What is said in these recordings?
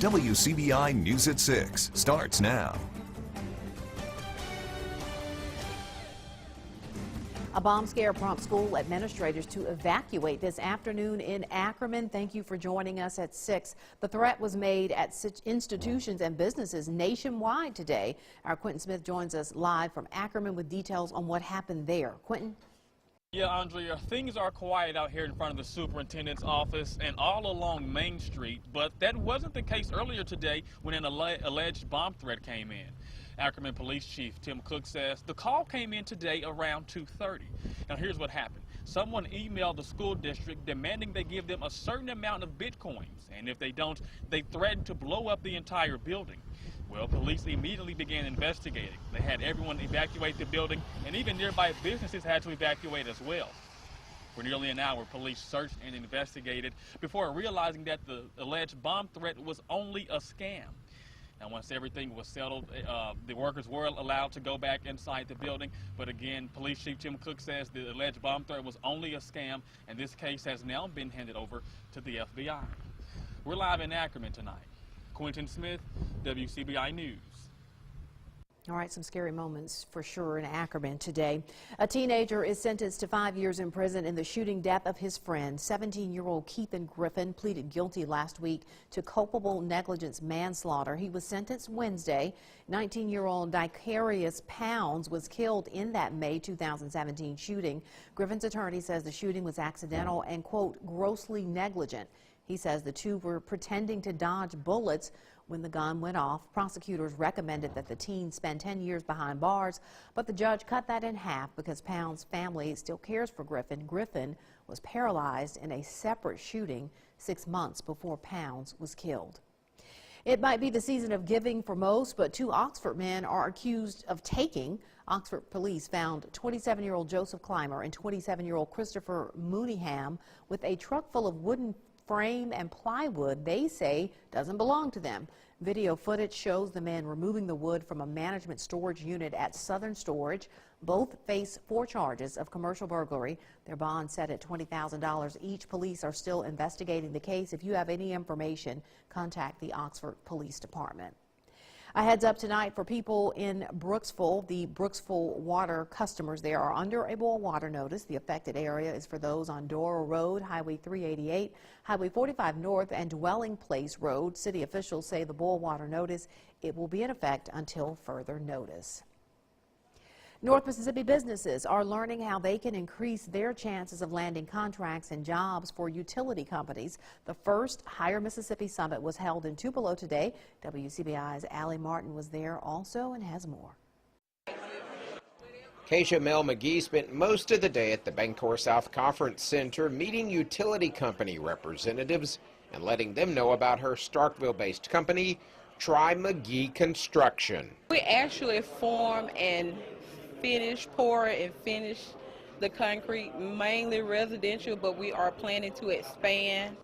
WCBI News at 6 starts now. A bomb scare prompts school administrators to evacuate this afternoon in Ackerman. Thank you for joining us at 6. The threat was made at institutions and businesses nationwide today. Our Quentin Smith joins us live from Ackerman with details on what happened there. Quentin? Yeah, Andrea, things are quiet out here in front of the superintendent's office and all along Main Street, but that wasn't the case earlier today when an alleged bomb threat came in. Ackerman Police Chief Tim Cook says the call came in today around 2:30. Now here's what happened. Someone emailed the school district demanding they give them a certain amount of bitcoins, and if they don't, they threatened to blow up the entire building. Well, police immediately began investigating. They had everyone evacuate the building, and even nearby businesses had to evacuate as well. For nearly an hour, police searched and investigated before realizing that the alleged bomb threat was only a scam. Now, once everything was settled, the workers were allowed to go back inside the building. But again, Police Chief Tim Cook says the alleged bomb threat was only a scam, and this case has now been handed over to the FBI. We're live in Ackerman tonight. Quentin Smith, WCBI News. All right, some scary moments for sure in Ackerman today. A teenager is sentenced to 5 years in prison in the shooting death of his friend. 17-year-old Keithan Griffin pleaded guilty last week to culpable negligence manslaughter. He was sentenced Wednesday. 19-year-old Dicarius Pounds was killed in that May 2017 shooting. Griffin's attorney says the shooting was accidental and, quote, grossly negligent. He says the two were pretending to dodge bullets when the gun went off. Prosecutors recommended that the teen spend 10 years behind bars, but the judge cut that in half because Pound's family still cares for Griffin. Griffin was paralyzed in a separate shooting 6 months before Pounds was killed. It might be the season of giving for most, but 2 Oxford men are accused of taking. Oxford police found 27-year-old Joseph Clymer and 27-year-old Christopher Mooneyham with a truck full of wooden frame and plywood they say doesn't belong to them. Video footage shows the men removing the wood from a management storage unit at Southern Storage. Both face 4 charges of commercial burglary. Their bond set at $20,000 each. Police are still investigating the case. If you have any information, contact the Oxford Police Department. A heads up tonight for people in Brooksville. The Brooksville water customers there are under a boil water notice. The affected area is for those on Dora Road, Highway 388, Highway 45 North, and Dwelling Place Road. City officials say the boil water notice, it will be in effect until further notice. North Mississippi businesses are learning how they can increase their chances of landing contracts and jobs for utility companies. The first Higher Mississippi Summit was held in Tupelo today. WCBI's Allie Martin was there also and has more. Keisha Mel McGee spent most of the day at the Bancor South Conference Center meeting utility company representatives and letting them know about her Starkville-based company, Try McGee Construction. We actually form and pour and finish the concrete, mainly residential, but we are planning to expand.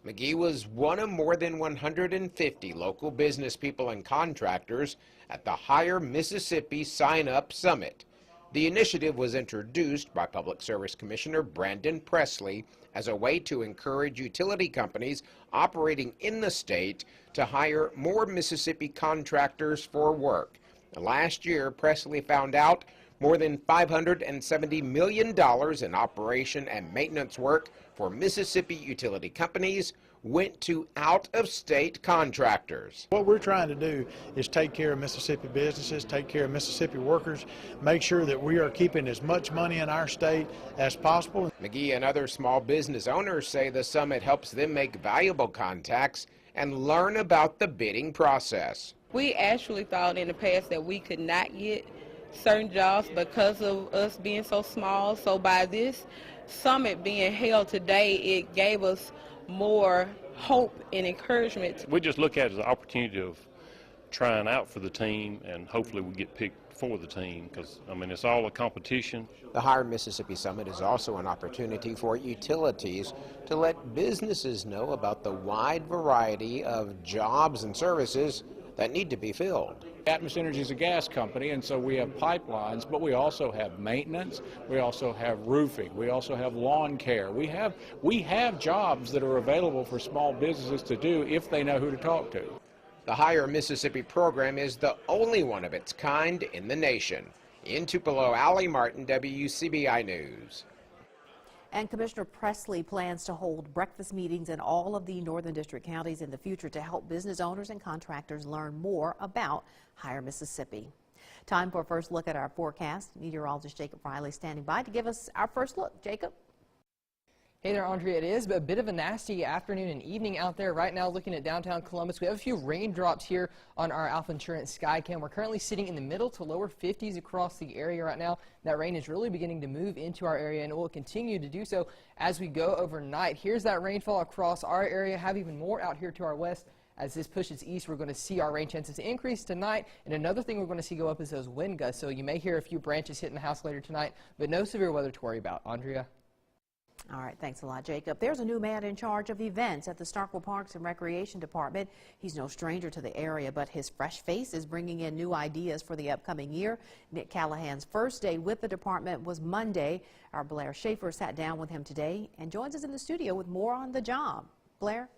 McGee was one of more than 150 local business people and contractors at the Higher Mississippi Sign Up Summit. The initiative was introduced by Public Service Commissioner Brandon Presley as a way to encourage utility companies operating in the state to hire more Mississippi contractors for work. Last year, Presley found out more than $570 million in operation and maintenance work for Mississippi utility companies went to out-of-state contractors. What we're trying to do is take care of Mississippi businesses, take care of Mississippi workers, make sure that we are keeping as much money in our state as possible. McGee and other small business owners say the summit helps them make valuable contacts and learn about the bidding process. We actually thought in the past that we could not get certain jobs because of us being so small. So by this summit being held today, it gave us more hope and encouragement. We just look at it as an opportunity of trying out for the team, and hopefully we get picked for the team, because I mean it's all a competition. The Higher Mississippi Summit is also an opportunity for utilities to let businesses know about the wide variety of jobs and services that need to be filled. Atmos Energy is a gas company, and so we have pipelines, but we also have maintenance, we also have roofing, we also have lawn care. We have jobs that are available for small businesses to do if they know who to talk to. The Higher Mississippi program is the only one of its kind in the nation. In Tupelo, Allie Martin, WCBI News. And Commissioner Presley plans to hold breakfast meetings in all of the Northern District counties in the future to help business owners and contractors learn more about Higher Mississippi. Time for a first look at our forecast. Meteorologist Jacob Riley standing by to give us our first look. Jacob? Hey there, Andrea. It is a bit of a nasty afternoon and evening out there. Right now, looking at downtown Columbus, we have a few raindrops here on our Alpha Insurance Skycam. We're currently sitting in the middle to lower 50s across the area right now. That rain is really beginning to move into our area, and it will continue to do so as we go overnight. Here's that rainfall across our area. Have even more out here to our west. As this pushes east, we're going to see our rain chances increase tonight. And another thing we're going to see go up is those wind gusts. So you may hear a few branches hitting the house later tonight, but no severe weather to worry about. Andrea? All right, thanks a lot, Jacob. There's a new man in charge of events at the Starkville Parks and Recreation Department. He's no stranger to the area, but his fresh face is bringing in new ideas for the upcoming year. Nick Callahan's first day with the department was Monday. Our Blair Schaefer sat down with him today and joins us in the studio with more on the job. Blair?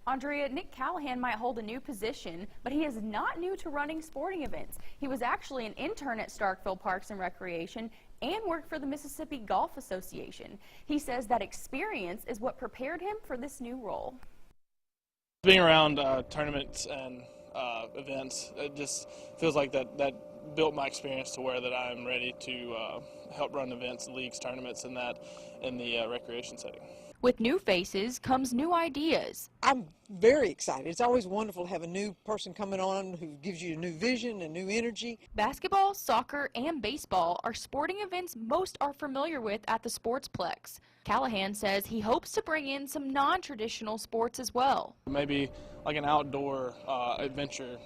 Andrea, Nick Callahan might hold a new position, but he is not new to running sporting events. He was actually an intern at Starkville Parks and Recreation and worked for the Mississippi Golf Association. He says that experience is what prepared him for this new role. Being around tournaments and events, it just feels like that built my experience to where that I'm ready to help run events, leagues, tournaments, and that in the recreation setting. With new faces comes new ideas. I'm very excited. It's always wonderful to have a new person coming on who gives you a new vision and new energy. Basketball, soccer, and baseball are sporting events most are familiar with at the Sportsplex. Callahan says he hopes to bring in some non-traditional sports as well. Maybe like an outdoor adventure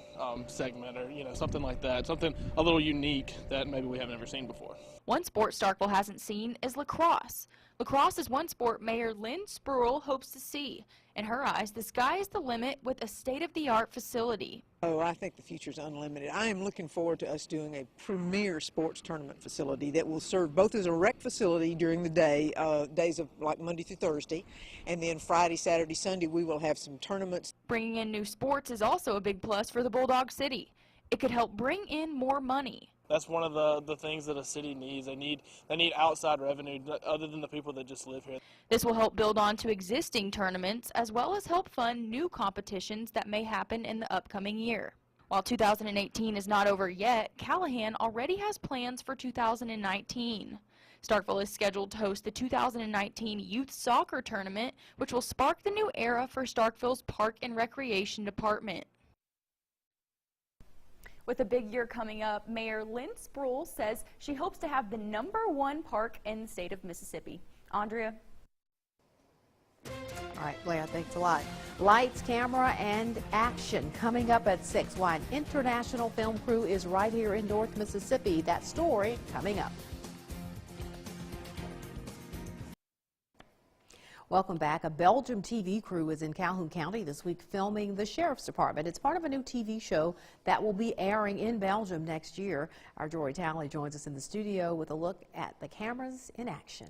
segment, or something like that, something a little unique that maybe we haven't ever seen before. One sport Starkville hasn't seen is lacrosse. Lacrosse is one sport Mayor Lynn Spruill hopes to see. In her eyes, the sky is the limit with a state-of-the-art facility. Oh, I think the future is unlimited. I am looking forward to us doing a premier sports tournament facility that will serve both as a rec facility during the day, days of like Monday through Thursday, and then Friday, Saturday, Sunday we will have some tournaments. Bringing in new sports is also a big plus for the Bulldog City. It could help bring in more money. That's one of the things that a city needs. They need outside revenue other than the people that just live here. This will help build on to existing tournaments as well as help fund new competitions that may happen in the upcoming year. While 2018 is not over yet, Callahan already has plans for 2019. Starkville is scheduled to host the 2019 Youth Soccer Tournament, which will spark the new era for Starkville's Park and Recreation Department. With a big year coming up, Mayor Lynn Spruill says she hopes to have the #1 park in the state of Mississippi. Andrea? All right, Blair, thanks a lot. Lights, camera, and action coming up at 6. Why an international film crew is right here in North Mississippi. That story coming up. Welcome back. A Belgium TV crew is in Calhoun County this week filming the Sheriff's Department. It's part of a new TV show that will be airing in Belgium next year. Our Jory Talley joins us in the studio with a look at the cameras in action.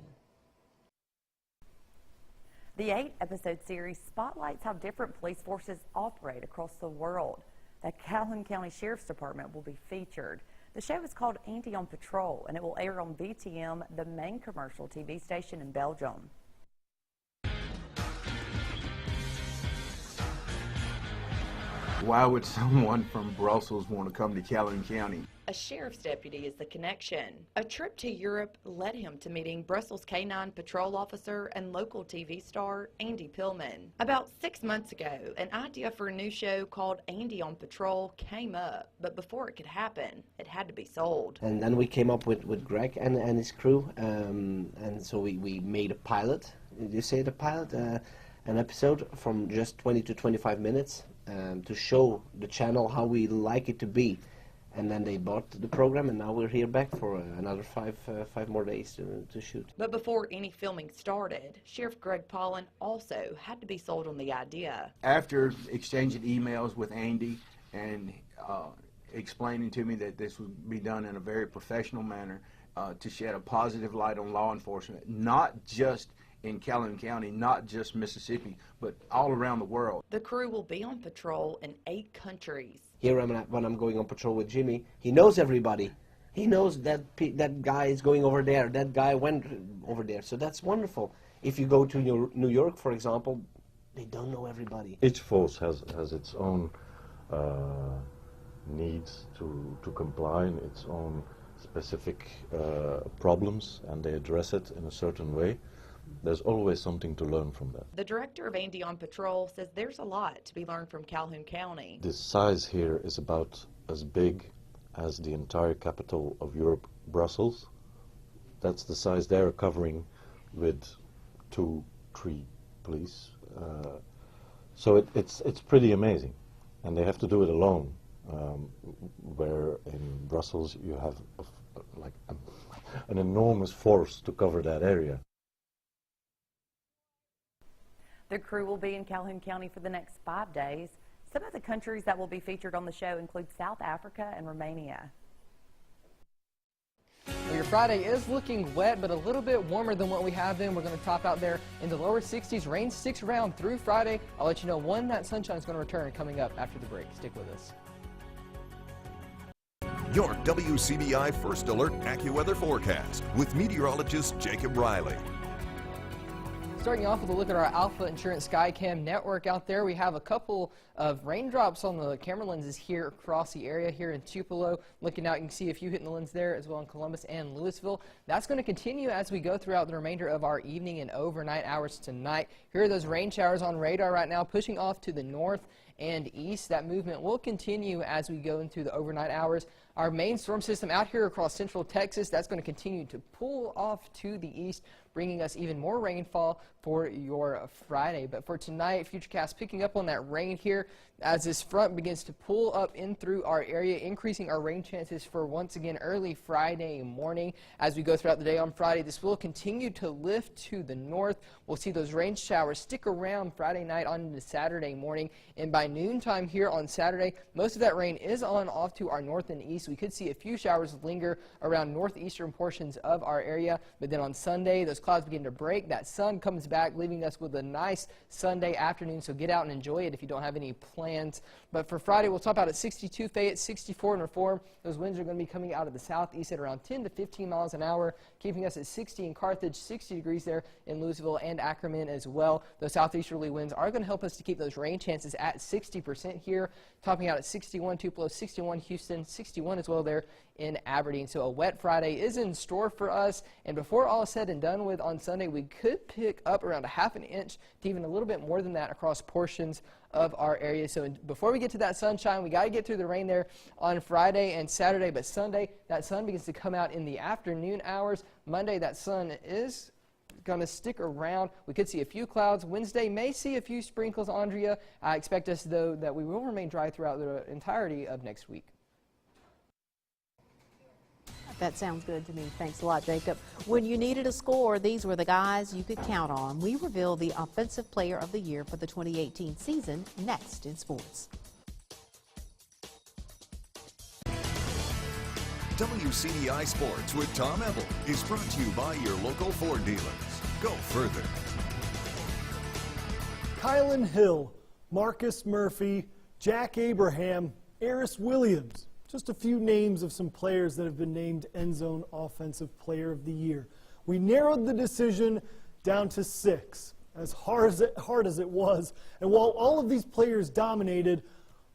The 8-episode series spotlights how different police forces operate across the world. The Calhoun County Sheriff's Department will be featured. The show is called Andy on Patrol, and it will air on VTM, the main commercial TV station in Belgium. Why would someone from Brussels want to come to Calhoun County? A sheriff's deputy is the connection. A trip to Europe led him to meeting Brussels K-9 patrol officer and local TV star Andy Pillman. About 6 months ago, an idea for a new show called Andy on Patrol came up, but before it could happen, it had to be sold. And then we came up with Greg and his crew, and so we made a pilot. Did you say the pilot? An episode from just 20 to 25 minutes. To show the channel how we like it to be. and then they bought the program, and now we're here back for another five more days to shoot. But before any filming started, Sheriff Greg Paulin also had to be sold on the idea. After exchanging emails with Andy and explaining to me that this would be done in a very professional manner to shed a positive light on law enforcement, not just in Calhoun County, not just Mississippi, but all around the world. The crew will be on patrol in 8 countries. Here when I'm going on patrol with Jimmy, he knows everybody. He knows that that guy is going over there, that guy went over there, so that's wonderful. If you go to New York, for example, they don't know everybody. Each force has its own needs to comply, and its own specific problems, and they address it in a certain way. There's always something to learn from that. The director of Andy on Patrol says there's a lot to be learned from Calhoun County. The size here is about as big as the entire capital of Europe, Brussels. That's the size they're covering with 2-3 police. So it's pretty amazing, and they have to do it alone. Where in Brussels you have like an enormous force to cover that area. The crew will be in Calhoun County for the next 5 days. Some of the countries that will be featured on the show include South Africa and Romania. Well, your Friday is looking wet, but a little bit warmer than what we have been. We're going to top out there in the lower 60s. Rain sticks around through Friday. I'll let you know when that sunshine is going to return coming up after the break. Stick with us. Your WCBI First Alert AccuWeather forecast with meteorologist Jacob Riley. Starting off with a look at our Alpha Insurance Skycam network out there, we have a couple of raindrops on the camera lenses here across the area here in Tupelo. Looking out, you can see a few hitting the lens there as well in Columbus and Louisville. That's going to continue as we go throughout the remainder of our evening and overnight hours tonight. Here are those rain showers on radar right now, pushing off to the north and east. That movement will continue as we go into the overnight hours. Our main storm system out here across central Texas, that's going to continue to pull off to the east, bringing us even more rainfall for your Friday. But for tonight, Futurecast picking up on that rain here as this front begins to pull up in through our area, increasing our rain chances for once again early Friday morning. As we go throughout the day on Friday, this will continue to lift to the north. We'll see those rain showers stick around Friday night on into Saturday morning, and by noontime here on Saturday, most of that rain is on off to our north and east. We could see a few showers linger around northeastern portions of our area, but then on Sunday, those clouds begin to break. That sun comes back, leaving us with a nice Sunday afternoon, so get out and enjoy it if you don't have any plans. But for Friday, we'll top out at 62 Fayette, 64 in Reform. Those winds are going to be coming out of the southeast at around 10 to 15 miles an hour, keeping us at 60 in Carthage, 60 degrees there in Louisville and Ackerman as well. Those southeasterly winds are going to help us to keep those rain chances at 60% here, topping out at 61 Tupelo, 61 Houston, 61 as well there in Aberdeen. So a wet Friday is in store for us, and before all is said and done with on Sunday, we could pick up around a half an inch to even a little bit more than that across portions of our area. So before we get to that sunshine, we got to get through the rain there on Friday and Saturday, but Sunday, that sun begins to come out in the afternoon hours. Monday, that sun is going to stick around. We could see a few clouds. Wednesday may see a few sprinkles, Andrea. I expect us, though, that we will remain dry throughout the entirety of next week. That sounds good to me. Thanks a lot, Jacob. When you needed a score, these were the guys you could count on. We reveal the Offensive Player of the Year for the 2018 season next in sports. WCBI Sports with Tom Ebel is brought to you by your local Ford dealers. Go further. Kylan Hill, Marcus Murphy, Jack Abraham, Eris Williams. Just a few names of some players that have been named End Zone Offensive Player of the Year. We narrowed the decision down to 6, as hard as it was. And while all of these players dominated,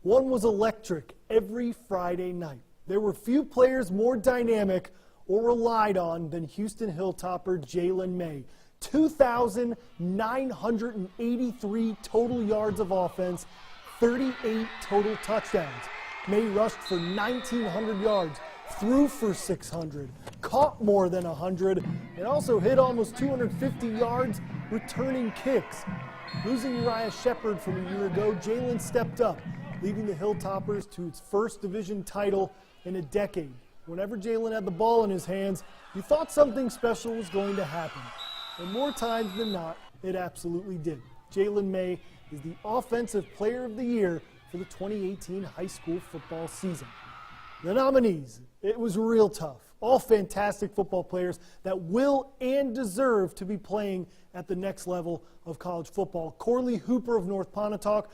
one was electric every Friday night. There were few players more dynamic or relied on than Houston Hilltopper Jalen May. 2,983 total yards of offense, 38 total touchdowns. May rushed for 1,900 yards, threw for 600, caught more than 100, and also hit almost 250 yards returning kicks. Losing Uriah Shepard from a year ago, Jalen stepped up, leading the Hilltoppers to its first division title in a decade. Whenever Jalen had the ball in his hands, you thought something special was going to happen. And more times than not, it absolutely did. Jalen May is the Offensive Player of the Year for the 2018 high school football season. The nominees, it was real tough. All fantastic football players that will and deserve to be playing at the next level of college football. Corley Hooper of North Pontotoc.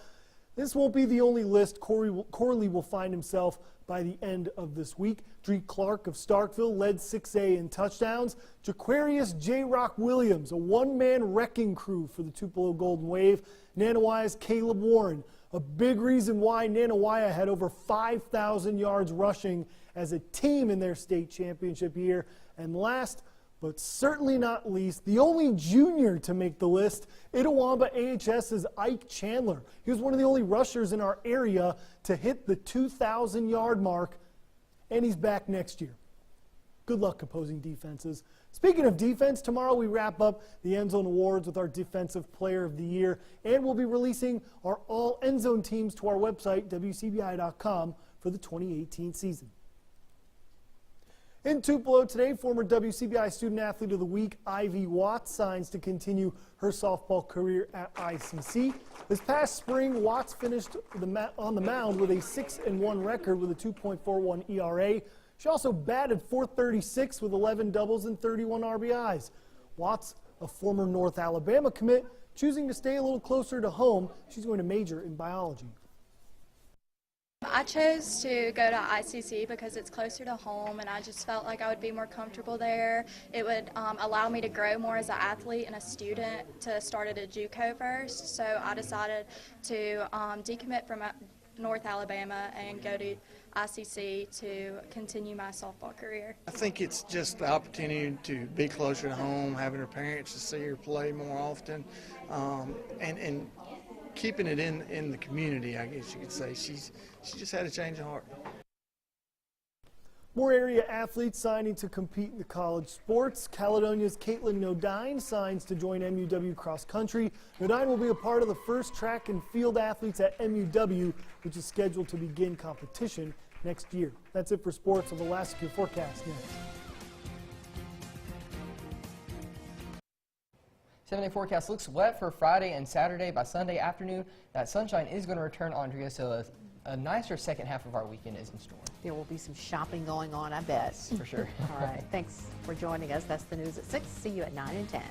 This won't be the only list Corley will find himself by the end of this week. Dree Clark of Starkville led 6A in touchdowns. Jaquarius J. Rock Williams, a one-man wrecking crew for the Tupelo Golden Wave. Nanawaya's Caleb Warren, a big reason why Nanawaya had over 5,000 yards rushing as a team in their state championship year. And last but certainly not least, the only junior to make the list, Itawamba AHS's Ike Chandler. He was one of the only rushers in our area to hit the 2,000-yard mark, and he's back next year. Good luck opposing defenses. Speaking of defense, tomorrow we wrap up the End Zone Awards with our Defensive Player of the Year, and we'll be releasing our all End Zone teams to our website, WCBI.com, for the 2018 season. In Tupelo today, former WCBI Student Athlete of the Week, Ivy Watts, signs to continue her softball career at ICC. This past spring, Watts finished on the mound with a 6-1 record with a 2.41 ERA. She also batted .436 with 11 doubles and 31 RBIs. Watts, a former North Alabama commit, choosing to stay a little closer to home. She's going to major in biology. I chose to go to ICC because it's closer to home, and I just felt like I would be more comfortable there. It would allow me to grow more as an athlete and a student to start at a JUCO first. So I decided to decommit from North Alabama and go to ICC to continue my softball career. I think it's just the opportunity to be closer to home, having her parents to see her play more often, and keeping it in the community, I guess you could say. She just had a change of heart. More area athletes signing to compete in the college sports. Caledonia's Caitlin Nodine signs to join MUW cross country. Nodine will be a part of the first track and field athletes at MUW, which is scheduled to begin competition next year. That's it for sports. On the last secure forecast next. 7-day forecast looks wet for Friday and Saturday. By Sunday afternoon, that sunshine is going to return, Andrea, so a nicer second half of our weekend is in store. There will be some shopping going on, I bet. For sure. All right. Thanks for joining us. That's the news at 6. See you at 9 and 10.